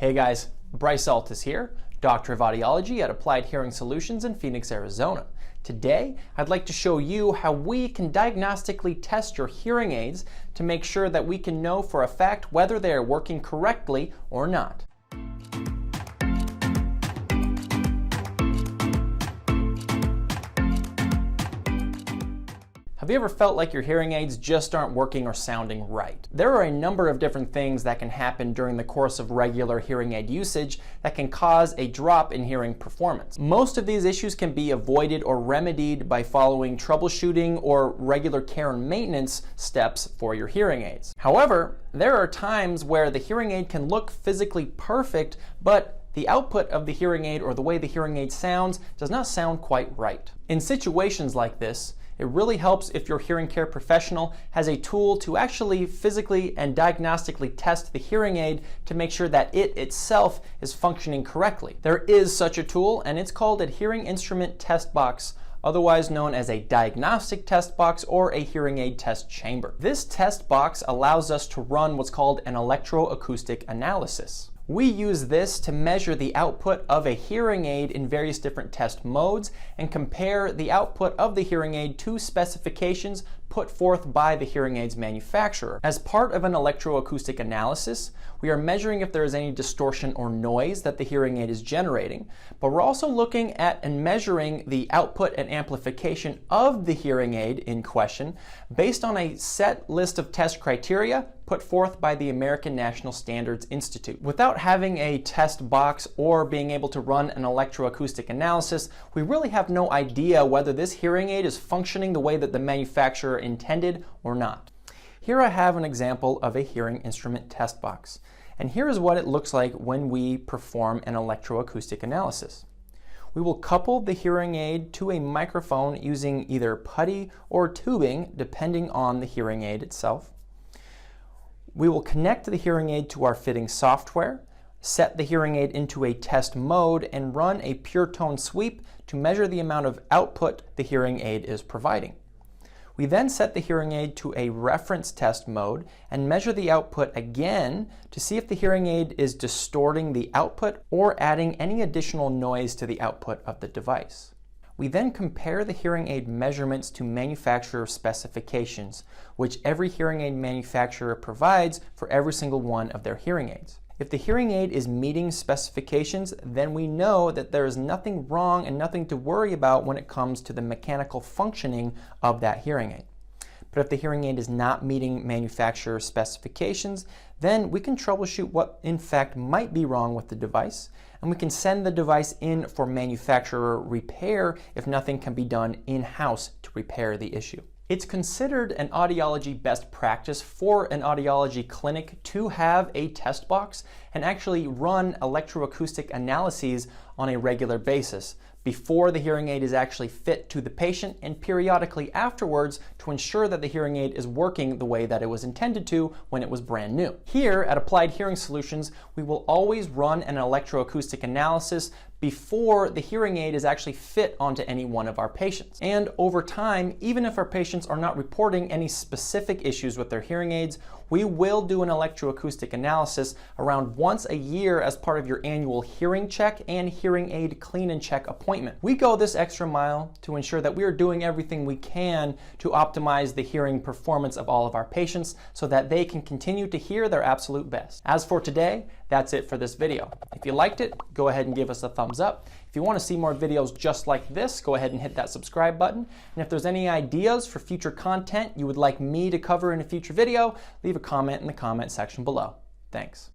Hey guys, Bryce Altus here, Doctor of Audiology at Applied Hearing Solutions in Phoenix, Arizona. Today, I'd like to show you how we can diagnostically test your hearing aids to make sure that we can know for a fact whether they are working correctly or not. Have you ever felt like your hearing aids just aren't working or sounding right? There are a number of different things that can happen during the course of regular hearing aid usage that can cause a drop in hearing performance. Most of these issues can be avoided or remedied by following troubleshooting or regular care and maintenance steps for your hearing aids. However, there are times where the hearing aid can look physically perfect, but the output of the hearing aid or the way the hearing aid sounds does not sound quite right. In situations like this, it really helps if your hearing care professional has a tool to actually physically and diagnostically test the hearing aid to make sure that it itself is functioning correctly. There is such a tool, and it's called a hearing instrument test box, otherwise known as a diagnostic test box or a hearing aid test chamber. This test box allows us to run what's called an electroacoustic analysis. We use this to measure the output of a hearing aid in various different test modes and compare the output of the hearing aid to specifications put forth by the hearing aid's manufacturer. As part of an electroacoustic analysis, we are measuring if there is any distortion or noise that the hearing aid is generating, but we're also looking at and measuring the output and amplification of the hearing aid in question based on a set list of test criteria put forth by the American National Standards Institute. Without having a test box or being able to run an electroacoustic analysis, we really have no idea whether this hearing aid is functioning the way that the manufacturer intended or not. Here I have an example of a hearing instrument test box, and here is what it looks like when we perform an electroacoustic analysis. We will couple the hearing aid to a microphone using either putty or tubing, depending on the hearing aid itself. We will connect the hearing aid to our fitting software, set the hearing aid into a test mode, and run a pure tone sweep to measure the amount of output the hearing aid is providing. We then set the hearing aid to a reference test mode and measure the output again to see if the hearing aid is distorting the output or adding any additional noise to the output of the device. We then compare the hearing aid measurements to manufacturer specifications, which every hearing aid manufacturer provides for every single one of their hearing aids. If the hearing aid is meeting specifications, then we know that there is nothing wrong and nothing to worry about when it comes to the mechanical functioning of that hearing aid. But if the hearing aid is not meeting manufacturer specifications, then we can troubleshoot what in fact might be wrong with the device, and we can send the device in for manufacturer repair if nothing can be done in-house to repair the issue. It's considered an audiology best practice for an audiology clinic to have a test box and actually run electroacoustic analyses on a regular basis before the hearing aid is actually fit to the patient and periodically afterwards to ensure that the hearing aid is working the way that it was intended to when it was brand new. Here at Applied Hearing Solutions, we will always run an electroacoustic analysis before the hearing aid is actually fit onto any one of our patients. And over time, even if our patients are not reporting any specific issues with their hearing aids, we will do an electroacoustic analysis around once a year as part of your annual hearing check and hearing aid clean and check appointment. We go this extra mile to ensure that we are doing everything we can to optimize the hearing performance of all of our patients so that they can continue to hear their absolute best. As for today, that's it for this video. If you liked it, go ahead and give us a thumbs up. If you want to see more videos just like this, go ahead and hit that subscribe button. And if there's any ideas for future content you would like me to cover in a future video, leave a comment in the comment section below. Thanks.